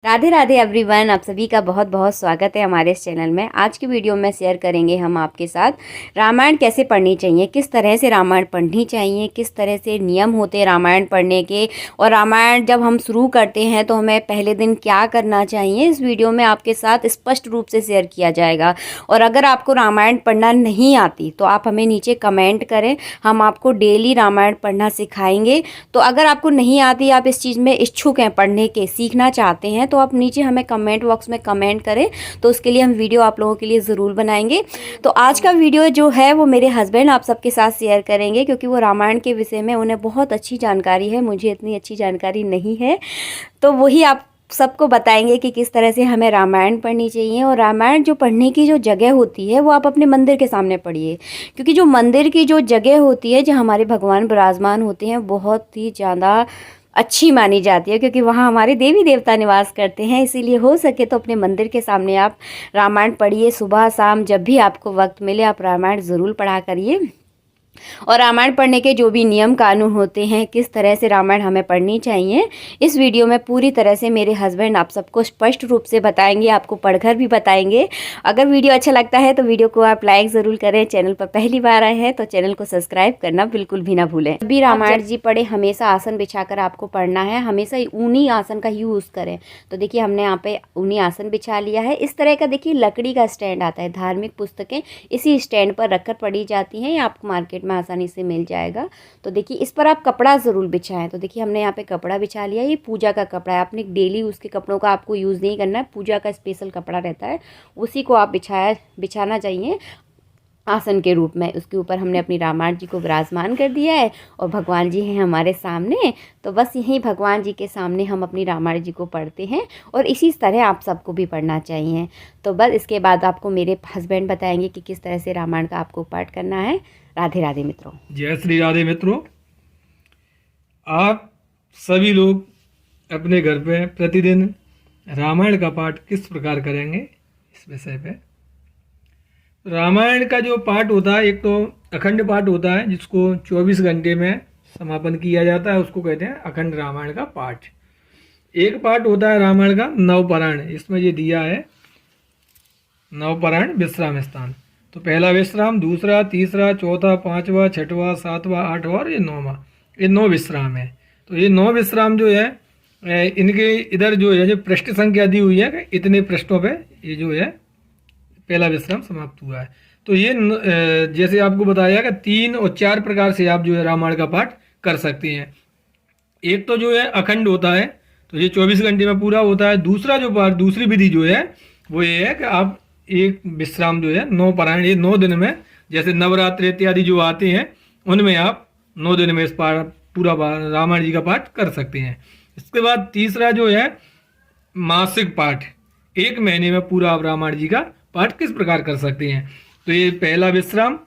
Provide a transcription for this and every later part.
Radhe Radhe everyone, आप सभी का बहुत बहुत स्वागत है हमारे इस चैनल में। आज की वीडियो में शेयर करेंगे हम आपके साथ रामायण कैसे पढ़नी चाहिए, किस तरह से रामायण पढ़नी चाहिए, किस तरह से नियम होते हैं रामायण पढ़ने के, और रामायण जब हम शुरू करते हैं तो हमें पहले दिन क्या करना चाहिए। इस वीडियो में आपके साथ स्पष्ट रूप से शेयर किया जाएगा। और अगर आपको रामायण पढ़ना नहीं आती तो आप हमें नीचे कमेंट करें, हम आपको डेली रामायण पढ़ना सिखाएंगे। तो अगर आपको नहीं आती, आप इस चीज़ में इच्छुक हैं पढ़ने के, सीखना चाहते हैं, तो आप नीचे हमें कमेंट बॉक्स में कमेंट करें, तो उसके लिए हम वीडियो आप लोगों के लिए ज़रूर बनाएंगे। तो आज का वीडियो जो है वो मेरे हस्बैंड आप सबके साथ शेयर करेंगे, क्योंकि वो रामायण के विषय में उन्हें बहुत अच्छी जानकारी है, मुझे इतनी अच्छी जानकारी नहीं है। तो वही आप सबको बताएंगे कि किस तरह से हमें रामायण पढ़नी चाहिए। और रामायण जो पढ़ने की जो जगह होती है वो आप अपने मंदिर के सामने पढ़िए, क्योंकि जो मंदिर की जो जगह होती है, जो हमारे भगवान विराजमान होते हैं, बहुत ही ज़्यादा अच्छी मानी जाती है, क्योंकि वहाँ हमारे देवी देवता निवास करते हैं। इसीलिए हो सके तो अपने मंदिर के सामने आप रामायण पढ़िए। सुबह शाम जब भी आपको वक्त मिले आप रामायण ज़रूर पढ़ा करिए। और रामायण पढ़ने के जो भी नियम कानून होते हैं, किस तरह से रामायण हमें पढ़नी चाहिए, इस वीडियो में पूरी तरह से मेरे हस्बैंड आप सबको स्पष्ट रूप से बताएंगे, आपको पढ़कर भी बताएंगे। अगर वीडियो अच्छा लगता है तो वीडियो को आप लाइक ज़रूर करें। चैनल पर पहली बार आए हैं तो चैनल को सब्सक्राइब करना बिल्कुल भी ना भूलें। जब भी रामायण जी पढ़े हमेशा आसन बिछाकर आपको पढ़ना है, हमेशा ऊनी आसन का यूज़ करें। तो देखिए हमने यहाँ पे ऊनी आसन बिछा लिया है। इस तरह का देखिए लकड़ी का स्टैंड आता है, धार्मिक पुस्तकें इसी स्टैंड पर रखकर पढ़ी जाती हैं, ये आपको मार्केट में आसानी से मिल जाएगा। तो देखिए इस पर आप कपड़ा ज़रूर बिछाएं। तो देखिए हमने यहाँ पे कपड़ा बिछा लिया, ये पूजा का कपड़ा है, आपने डेली उसके कपड़ों का आपको यूज़ नहीं करना है, पूजा का स्पेशल कपड़ा रहता है, उसी को आप बिछाना चाहिए आसन के रूप में। उसके ऊपर हमने अपनी रामायण जी को विराजमान कर दिया है और भगवान जी हैं हमारे सामने। तो बस यहीं भगवान जी के सामने हम अपनी रामायण जी को पढ़ते हैं, और इसी तरह आप सबको भी पढ़ना चाहिए। तो बस इसके बाद आपको मेरे हस्बैंड बताएंगे कि किस तरह से रामायण का आपको पाठ करना है। राधे राधे मित्रों। जय श्री राधे मित्रों, आप सभी लोग अपने घर पे प्रतिदिन रामायण का पाठ किस प्रकार करेंगे, इस विषय पे। रामायण का जो पाठ होता है, एक तो अखंड पाठ होता है जिसको 24 घंटे में समापन किया जाता है, उसको कहते हैं अखंड रामायण का पाठ। एक पाठ होता है रामायण का नवपारायण, इसमें ये दिया है नवपारायण विश्राम स्थान। तो पहला विश्राम, दूसरा, तीसरा, चौथा, पांचवा, छठवां, सातवां, आठवां और ये नौवां, ये 9 विश्राम है। तो ये 9 विश्राम जो है इनके इधर जो है जो पृष्ठ संख्या दी हुई है कि इतने पृष्ठों पे ये जो है पहला विश्राम समाप्त हुआ है। तो ये जैसे आपको बताया कि 3 और 4 प्रकार से आप जो है रामायण का पाठ कर सकते हैं। एक तो जो है अखंड होता है, तो ये 24 घंटे में पूरा होता है। दूसरा जो पाठ, दूसरी विधि जो है वो ये है कि आप एक विश्राम जो है 9 पारायण, ये 9 दिन में, जैसे नवरात्र इत्यादि जो आते हैं उनमें आप 9 दिन में इस पूरा रामायण जी का पाठ कर सकते हैं। इसके बाद तीसरा जो है मासिक पाठ, 1 महीने में पूरा आप रामायण जी का पाठ किस प्रकार कर सकते हैं। तो ये पहला विश्राम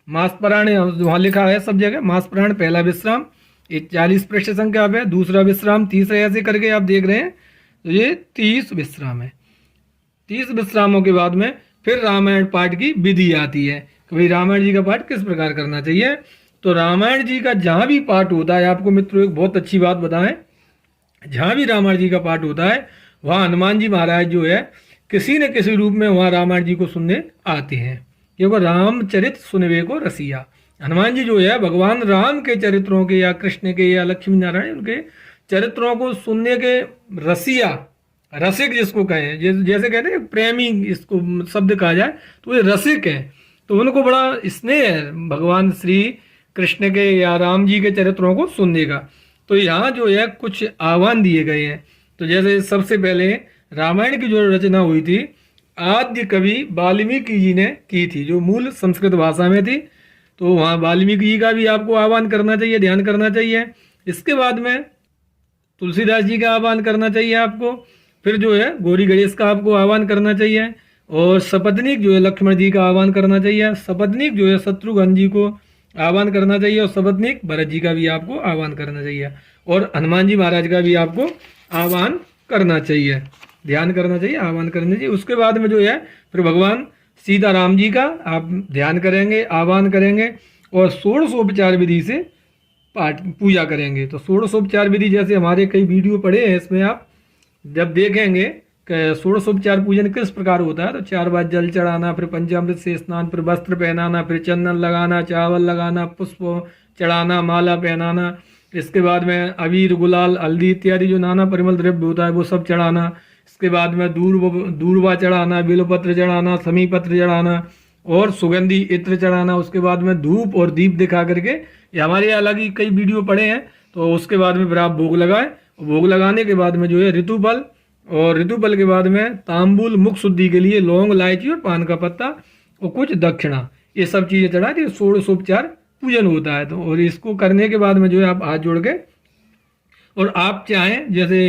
मास पारायण, वहाँ लिखा है सब जगह मास पारायण पहला विश्राम, ये 40 पृष्ठ संख्या पे। दूसरा विश्राम, तीसरा, ऐसे करके आप देख रहे हैं। तो ये 30 विश्राम है। 30 विश्रामों के बाद में फिर रामायण पाठ की विधि आती है कि भाई रामायण जी का पाठ किस प्रकार करना चाहिए। तो रामायण जी का जहाँ भी पाठ होता है, आपको मित्रों एक बहुत अच्छी बात बताएं, जहाँ भी रामायण जी का पाठ होता है वहाँ हनुमान जी महाराज जो है किसी न किसी रूप में वहाँ रामायण जी को सुनने आते हैं, क्योंकि रामचरित सुनवे को रसिया। हनुमान जी जो है भगवान राम के चरित्रों के या कृष्ण के या लक्ष्मी नारायण उनके चरित्रों को सुनने के रसिया, रसिक जिसको कहें, जैसे कहते हैं प्रेमी इसको शब्द कहा जाए, तो ये रसिक हैं। तो उनको बड़ा स्नेह है भगवान श्री कृष्ण के या राम जी के चरित्रों को सुनने का। तो यहाँ जो है कुछ आह्वान दिए गए हैं। तो जैसे सबसे पहले रामायण की जो रचना हुई थी आद्य कवि वाल्मीकि जी ने की थी, जो मूल संस्कृत भाषा में थी। तो वहाँ वाल्मीकि जी का भी आपको आह्वान करना चाहिए, ध्यान करना चाहिए। इसके बाद में तुलसीदास जी का आह्वान करना चाहिए आपको। फिर जो है गौरी गणेश का आपको आह्वान करना चाहिए, और सपत्नीक जो है लक्ष्मण जी का आह्वान करना चाहिए। सपत्नीक जो है शत्रुघ्न जी को आह्वान करना चाहिए, और सपत्नीक भरत जी का भी आपको आह्वान करना चाहिए, और हनुमान जी महाराज का भी आपको आह्वान करना चाहिए, ध्यान करना चाहिए, आह्वान करना चाहिए। उसके बाद में जो है फिर भगवान सीताराम जी का आप ध्यान करेंगे, आह्वान करेंगे, और षोडशोपचार विधि से पाठ पूजा करेंगे। तो षोडशोपचार विधि जैसे हमारे कई वीडियो पड़े हैं, इसमें आप जब देखेंगे कि षोडशोपचार पूजन किस प्रकार होता है, तो 4 बार जल चढ़ाना, फिर पंचामृत से स्नान, फिर वस्त्र पहनाना, फिर चंदन लगाना, चावल लगाना, पुष्प चढ़ाना, माला पहनाना, इसके बाद में अबीर, गुलाल, हल्दी इत्यादि जो नाना परिमल द्रव्य होता है वो सब चढ़ाना। इसके बाद में दूर्वा चढ़ाना, बेलपत्र चढ़ाना, समी पत्र चढ़ाना और सुगंधी इत्र चढ़ाना। उसके बाद में धूप और दीप दिखा करके, ये हमारे अलग ही कई वीडियो पड़े हैं, तो उसके बाद में फिर आप भोग लगाएं। भोग लगाने के बाद में जो है ऋतुफल, और ऋतुफल के बाद में तांबुल, मुख शुद्धि के लिए लौंग, इलायची और पान का पत्ता और कुछ दक्षिणा, ये सब चीज़ें चढ़ा के षोडशोपचार पूजन होता है। तो और इसको करने के बाद में जो है आप हाथ जोड़ के, और आप चाहें जैसे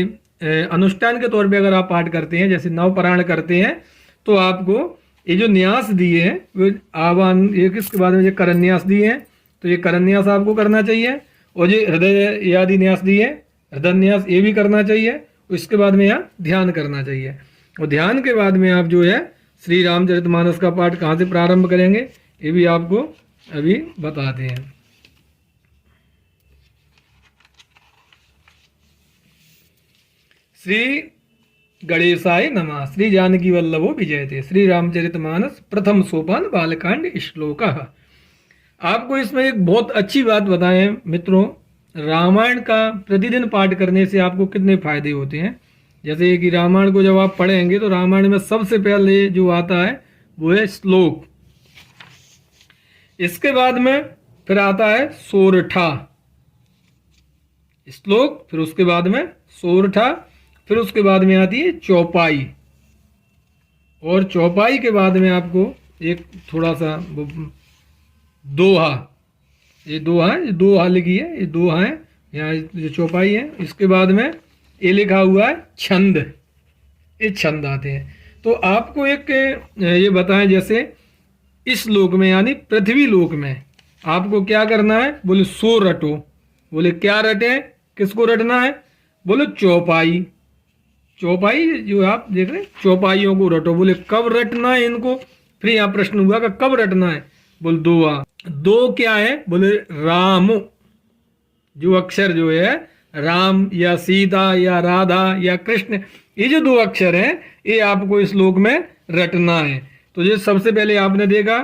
अनुष्ठान के तौर पे अगर आप पाठ करते हैं, जैसे नवपरायण करते हैं, तो आपको ये जो न्यास दिए हैं वो आवाहन, एक इसके बाद में ये करन्यास दिए हैं, तो ये करन्यास आपको करना चाहिए। और ये हृदय आदि न्यास दिए हैं, हृदय न्यास ये भी करना चाहिए। इसके बाद में यहाँ ध्यान करना चाहिए, और ध्यान के बाद में आप जो है श्री रामचरितमानस का पाठ कहाँ से प्रारंभ करेंगे ये भी आपको अभी बताते हैं। श्री गणेशाय नमः। श्री जानकी वल्लभो विजयते। श्री रामचरितमानस प्रथम सोपान बालकांड श्लोक। आपको इसमें एक बहुत अच्छी बात बताएं मित्रों, रामायण का प्रतिदिन पाठ करने से आपको कितने फायदे होते हैं। जैसे कि रामायण को जब आप पढ़ेंगे तो रामायण में सबसे पहले जो आता है वो है श्लोक, इसके बाद में फिर आता है सोरठा श्लोक, फिर उसके बाद में सोरठा, फिर उसके बाद में आती है चौपाई, और चौपाई के बाद में आपको एक थोड़ा सा दोहा, ये दोहा लिखी है, ये दोहा है, यहाँ जो चौपाई है, इसके बाद में ये लिखा हुआ है छंद, ये छंद आते हैं। तो आपको एक ये बताएं, जैसे इस लोक में यानी पृथ्वी लोक में आपको क्या करना है, बोले सो रटो। बोले क्या रटे, किसको रटना है, बोले चौपाई। चौपाई जो आप देख रहे हैं, चौपाइयों को रटो। बोले कब रटना है इनको, फिर यहाँ प्रश्न हुआ कि कब रटना है, बोले दोहा। दो क्या है, बोले राम, जो अक्षर जो है राम या सीता या राधा या कृष्ण, ये जो 2 अक्षर हैं ये आपको इस श्लोक में रटना है। तो ये सबसे पहले आपने देखा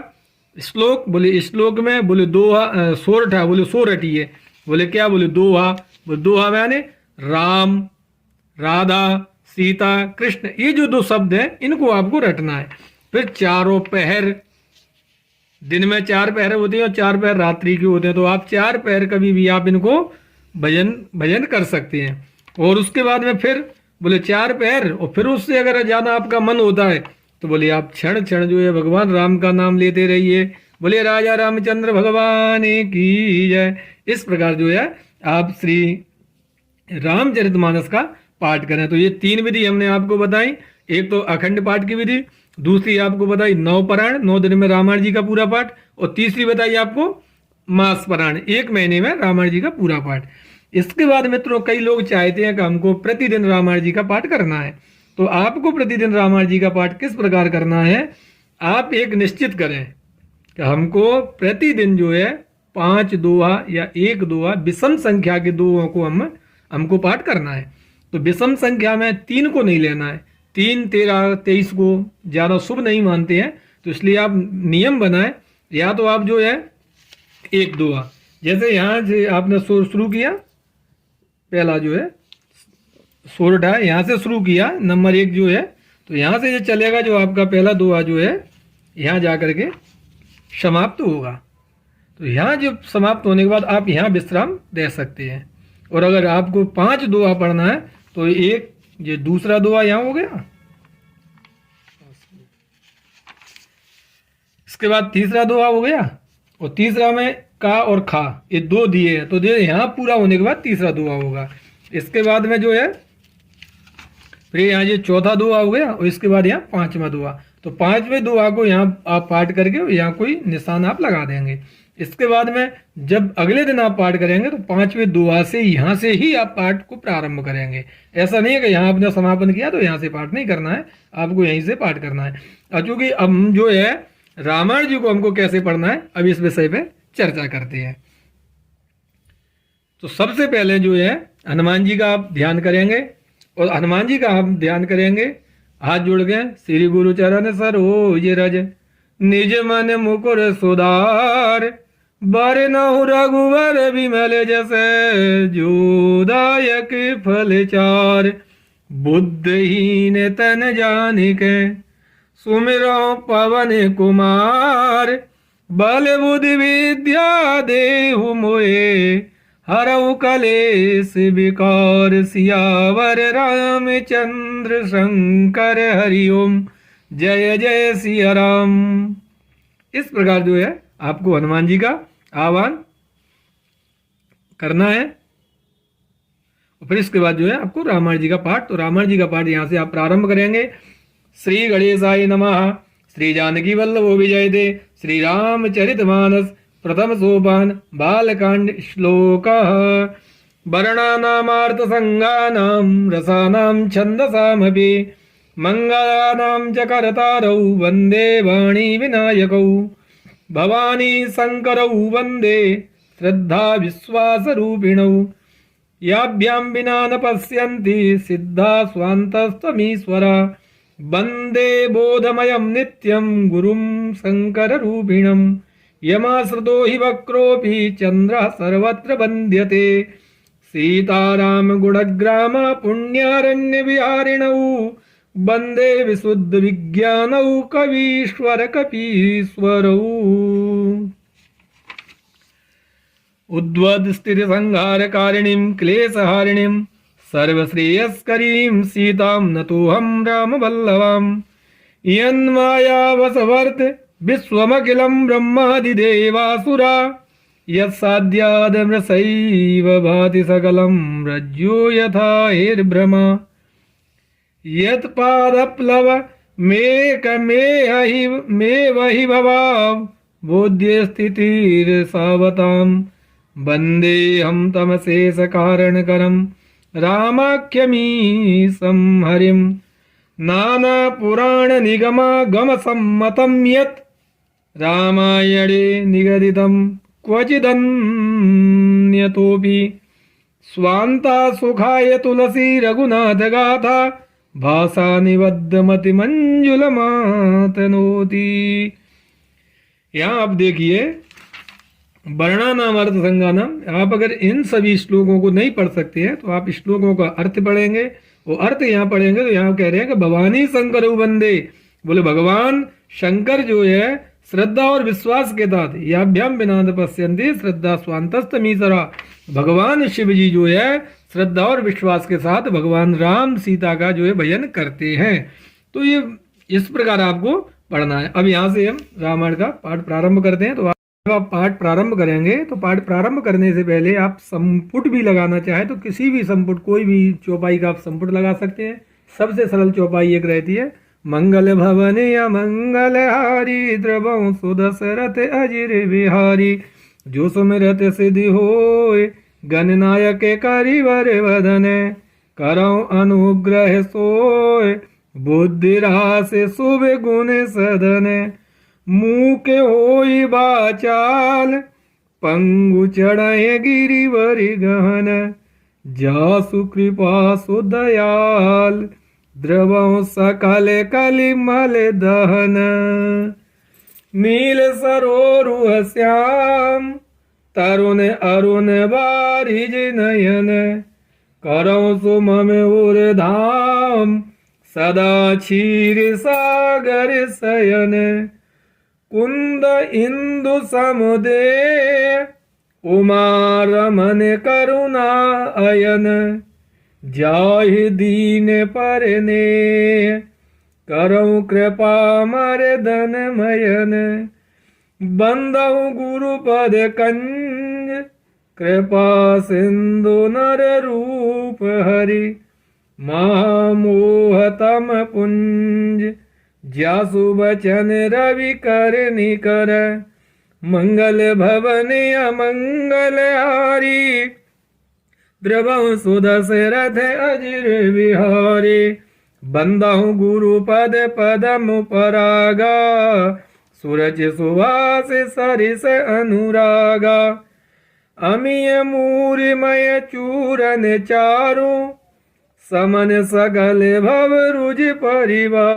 श्लोक, बोले श्लोक में बोले दोहा, सोरठा, बोले सो रटिए। बोले क्या, बोले दोहा। बोले दोहा मैंने राम, राधा, सीता, कृष्ण, ये जो 2 शब्द हैं इनको आपको रटना है। फिर चारों पहर, दिन में 4 पहर होते हैं और 4 पहर रात्रि के होते हैं, तो आप 4 पहर कभी भी आप इनको भजन कर सकते हैं। और उसके बाद में फिर बोले 4 पहर, और फिर उससे अगर ज़्यादा आपका मन होता है तो बोले आप क्षण क्षण जो है भगवान राम का नाम लेते रहिए। बोले राजा रामचंद्र भगवान की जय। इस प्रकार जो है आप श्री रामचरितमानस का पाठ करें। तो ये 3 विधि हमने आपको बताई, एक तो अखंड पाठ की विधि, दूसरी आपको बताई नवपरायण, 9 दिन में रामायण जी का पूरा पाठ, और तीसरी बताई आपको मास पारायण, 1 महीने में रामायण जी का पूरा पाठ। इसके बाद मित्रों कई लोग चाहते हैं कि हमको प्रतिदिन रामायण जी का पाठ करना है। तो आपको प्रतिदिन रामायण जी का पाठ किस प्रकार करना है, आप एक निश्चित करें कि हमको प्रतिदिन जो है 5 दोहा या 1 दोहा, विषम संख्या के दोहों को हमको पाठ करना है। तो विषम संख्या में 3 को नहीं लेना है, 3, 13, 23 को ज़्यादा शुभ नहीं मानते हैं, तो इसलिए आप नियम बनाएं। या तो आप जो है 1 दोहा, जैसे यहाँ से आपने शुरू किया, पहला जो है सोरठा है, यहाँ से शुरू किया नंबर 1 जो है, तो यहाँ से ये चलेगा जो आपका पहला दोहा जो है यहाँ जा कर के समाप्त होगा। तो यहाँ जो समाप्त होने के बाद आप यहाँ विश्राम दे सकते हैं। और अगर आपको 5 दोहा पढ़ना है तो एक ये दूसरा दोहा यहाँ हो गया, इसके बाद तीसरा दोहा हो गया, और तीसरा में का और खा ये 2 दिए हैं, तो यहाँ पूरा होने के बाद तीसरा दोहा होगा। इसके बाद में जो है फिर यहाँ ये चौथा दोहा हो गया, और इसके बाद यहाँ 5वां दोहा। तो 5वें दोहा को यहाँ आप पाठ करके यहाँ कोई निशान आप लगा देंगे। इसके बाद में जब अगले दिन आप पाठ करेंगे तो 5वें दोहा से यहाँ से ही आप पाठ को प्रारंभ करेंगे। ऐसा नहीं है कि यहाँ आपने समापन किया तो यहाँ से पाठ नहीं करना है, आपको यहीं से पाठ करना है। और चूंकि अब जो है रामायण जी को हमको कैसे पढ़ना है, अब इस विषय पे चर्चा करते हैं। तो सबसे पहले जो है हनुमान जी का आप ध्यान करेंगे, और हनुमान जी का हम ध्यान करेंगे, हाथ जोड़ के श्री गुरु चरण सरोज रज निज मन मुकुर सुधार बरनहुँ रघुवर विमल जसै जोदायक फल चार बुद्धहीन तन जानिकै सुमिरौ पवन कुमार बल बुद्धि विद्या देहु मोहे हरऊ कलेश विकार सियावर रामचंद्र शंकर हरिओम जय जय सिया राम। इस प्रकार जो है आपको हनुमान जी का आह्वान करना है। और फिर इसके बाद जो है आपको रामायण जी का पाठ, तो रामायण जी का पाठ यहाँ से आप प्रारंभ करेंगे। श्री गणेशाय नमः। श्री जानकी वल्लभो विजयते। श्री रामचरितमानस प्रथम सोपान बालकांड श्लोक वर्णानामार्थ संगानां रसानां छन्दसामपि मंगलानां च करतारौ वन्दे वाणी विनायकौ भवानी शंकरौ वन्दे श्रद्धा विश्वासरूपिणौ याभ्यां विना न पश्यन्ति सिद्धा स्वान्तस्त्वमीश्वरा वन्दे बोधमयं नित्यं गुरुं शङ्कररूपिणम् यमाश्रितो हि वक्रोऽपि चन्द्रः सर्वत्र वन्द्यते सीतारामगुणग्राम पुण्यारण्यविहारिणौ वन्दे विशुद्धविज्ञानौ कवीश्वर कपीश्वरौ उद्वदस्थितिसंहारकारिणीं क्लेशहारिणीं सर्वश्रेयस्करीं सीतां नतोऽहं रामवल्लभाम् यन्मायावशवर्त विश्वमखिलं ब्रह्मादिदेवासुरा यत्साध्यादमृषैव भाति सकलं रज्जो यथा हेर्भ्रमा यत्पादप्लव मे वहि भवाव बोध्ये स्थितिर्सावतां वन्देऽहं तमशेषकारणकरं रामाख्यमीशं हरिं नानापुराणनिगमागमसम्मतं यत् रामायणे निगदितं क्वचिदन्यतोऽपि स्वान्ता सुखाय तुलसी रघुनाथगाथा भाषा निबद्धमतिमंजुलमातनोति। यहाँ आप देखिए वर्णानाम अर्थ संज्ञानाम, आप अगर इन सभी श्लोकों को नहीं पढ़ सकते हैं तो आप श्लोकों का अर्थ पढ़ेंगे। वो अर्थ यहाँ पढ़ेंगे तो यहाँ कह रहे हैं कि भवानी शंकर वंदे, बोले भगवान शंकर जो है श्रद्धा और विश्वास के साथ याभ्याम बिना न पश्यन्ति श्रद्धा स्वान्तस्तमीसरा, भगवान शिव जी जो है श्रद्धा और विश्वास के साथ भगवान राम सीता का जो है भजन करते हैं। तो ये इस प्रकार आपको पढ़ना है। अब यहाँ से हम रामायण का पाठ प्रारंभ करते हैं। तो आप पाठ प्रारंभ करेंगे तो पाठ प्रारंभ करने से पहले आप संपुट भी लगाना चाहे तो किसी भी संपुट, कोई भी चौपाई का आप संपुट लगा सकते हैं। सबसे सरल चौपाई एक रहती है, मंगल भवन या मंगल हारी द्रवं सुदशरथ अजिर बिहारी जो सुमिरत सिद्धि होय गणनायक करिवर वदन करौ अनुग्रह सोय बुद्धि रास शुभ गुण सदन मुख होई बाचाल पंगु चढ़े गिरिवरि गहन जासु कृपा सुदयाल द्रवं सकल कलिमल दहन नील सरोरुह श्याम तरुण अरुण बारिज नयन करौ सुमम उर धाम सदा क्षीर सागर शयन कुंद इंदु समुदे उमा रमन करुणा अयन जाहि दीन परने करौ कृपा मर्दन मयन बंदौ गुरुपद कंज कृपा सिंधु नर रूप हरि महामोहतम पुंज जासु बचन रवि कर निकर मंगल भवन अमंगल हारी द्रवं सुदशरथ अजिर बिहारी बंदहु गुरुपद पदम परागा सूरज सुवास सरिस अनुरागा अमीय मूरिमय चूरन चारु समन सकल भव रुचि परिवार।